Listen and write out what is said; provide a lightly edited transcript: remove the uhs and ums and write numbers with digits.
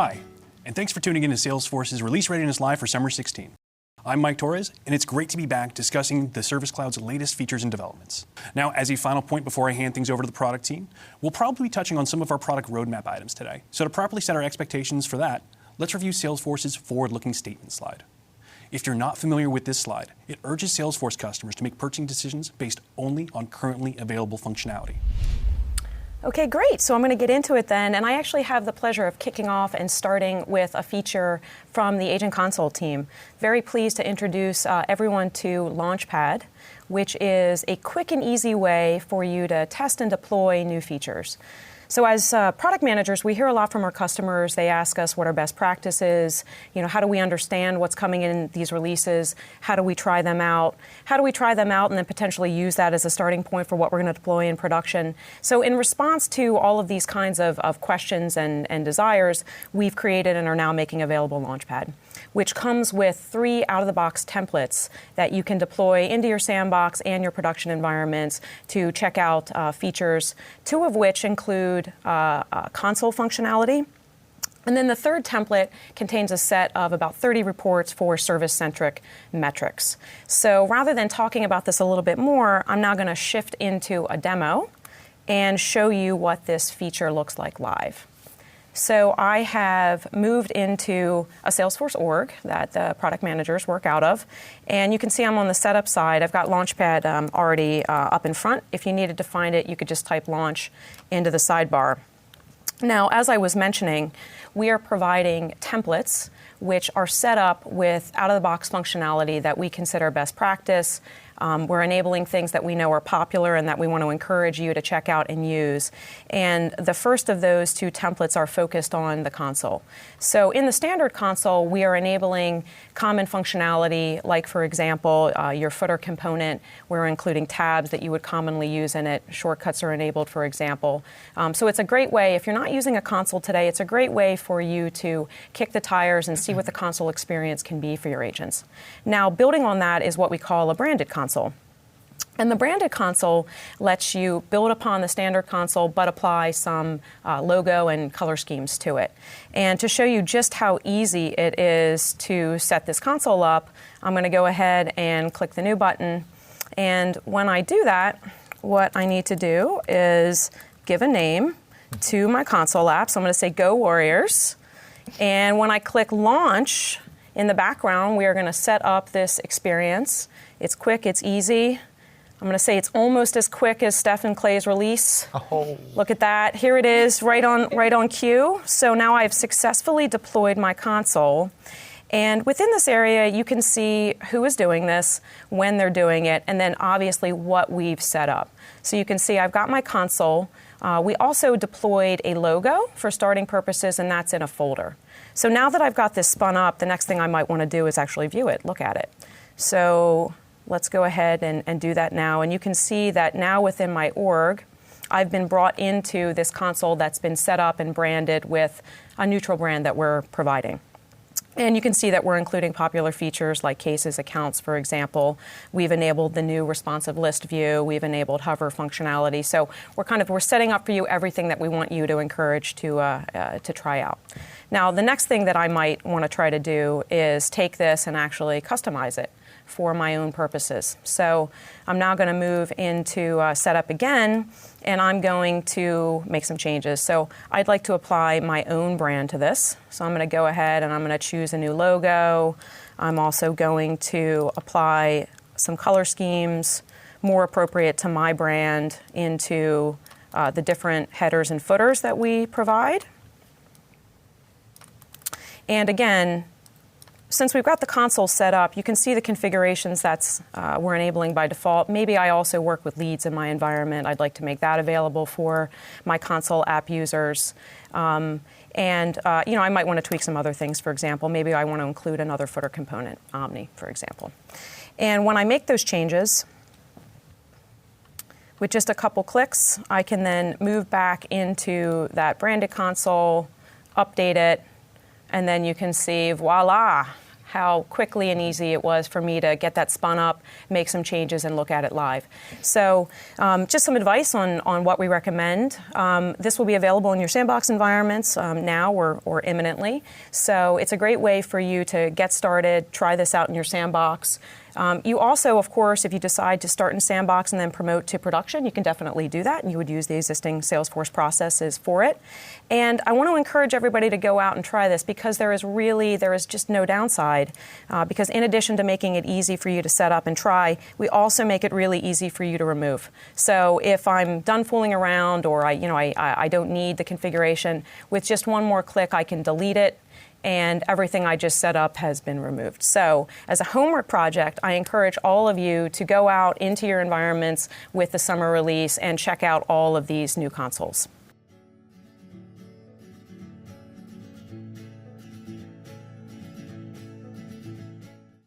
Hi, and thanks for tuning in to Salesforce's Release Readiness Live for Summer 16. I'm Mike Torres, and it's great to be back discussing the Service Cloud's latest features and developments. Now, as a final point before I hand things over to the product team, we'll probably be touching on some of our product roadmap items today. So to properly set our expectations for that, let's review Salesforce's forward-looking statement slide. If you're not familiar with this slide, it urges Salesforce customers to make purchasing decisions based only on currently available functionality. Okay, great. So I'm going to get into it then, and I actually have the pleasure of kicking off and starting with a feature from the Agent Console team. Very pleased to introduce everyone to Launchpad, which is a quick and easy way for you to test and deploy new features. So as product managers, we hear a lot from our customers. They ask us what our best practice is. How do we understand what's coming in these releases? How do we try them out? How do we try them out and then potentially use that as a starting point for what we're going to deploy in production? So in response to all of these kinds of questions and desires, we've created and are now making available Launchpad, which comes with 3 out-of-the-box templates that you can deploy into your sandbox and your production environments to check out features, 2 of which include console functionality. And then the third template contains a set of about 30 reports for service-centric metrics. So rather than talking about this a little bit more, I'm now going to shift into a demo and show you what this feature looks like live. So I have moved into a Salesforce org that the product managers work out of. And you can see I'm on the setup side. I've got Launchpad already up in front. If you needed to find it, you could just type launch into the sidebar. Now, as I was mentioning, we are providing templates which are set up with out-of-the-box functionality that we consider best practice. We're enabling things that we know are popular and that we want to encourage you to check out and use. And the first of those 2 templates are focused on the console. So in the standard console, we are enabling common functionality, like, for example, your footer component. We're including tabs that you would commonly use in it. Shortcuts are enabled, for example. So it's a great way, if you're not using a console today, it's a great way for you to kick the tires and see what the console experience can be for your agents. Now, building on that is what we call a branded console. And the branded console lets you build upon the standard console but apply some logo and color schemes to it. And to show you just how easy it is to set this console up, I'm going to go ahead and click the New button. And when I do that, what I need to do is give a name to my console app. So I'm going to say Go Warriors. And when I click Launch, in the background, we are going to set up this experience. It's quick, it's easy. I'm going to say it's almost as quick as Stephen Clay's release. Oh. Look at that. Here it is, right on cue. So now I've successfully deployed my console. And within this area, you can see who is doing this, when they're doing it, and then obviously what we've set up. So you can see I've got my console. We also deployed a logo for starting purposes, and that's in a folder. So now that I've got this spun up, the next thing I might want to do is actually view it, look at it. So let's go ahead and do that now. And you can see that now within my org, I've been brought into this console that's been set up and branded with a neutral brand that we're providing. And you can see that we're including popular features like cases, accounts, for example. We've enabled the new responsive list view. We've enabled hover functionality. So we're setting up for you everything that we want you to encourage to try out. Now, the next thing that I might want to try to do is take this and actually customize it for my own purposes. So I'm now going to move into setup again, and I'm going to make some changes. So I'd like to apply my own brand to this. So I'm going to go ahead and I'm going to choose a new logo. I'm also going to apply some color schemes more appropriate to my brand into the different headers and footers that we provide. And again, since we've got the console set up, you can see the configurations that's we're enabling by default. Maybe I also work with leads in my environment. I'd like to make that available for my console app users. I might want to tweak some other things. For example, maybe I want to include another footer component, Omni, for example. And when I make those changes, with just a couple clicks, I can then move back into that branded console, update it, and then you can see, voila, how quickly and easy it was for me to get that spun up, make some changes, and look at it live. So just some advice on what we recommend. This will be available in your sandbox environments now or imminently. So it's a great way for you to get started, try this out in your sandbox. You also, of course, if you decide to start in sandbox and then promote to production, you can definitely do that, and you would use the existing Salesforce processes for it. And I want to encourage everybody to go out and try this because there is just no downside. Because in addition to making it easy for you to set up and try, we also make it really easy for you to remove. So if I'm done fooling around or I don't need the configuration, with just one more click, I can delete it, and everything I just set up has been removed. So as a homework project, I encourage all of you to go out into your environments with the summer release and check out all of these new consoles.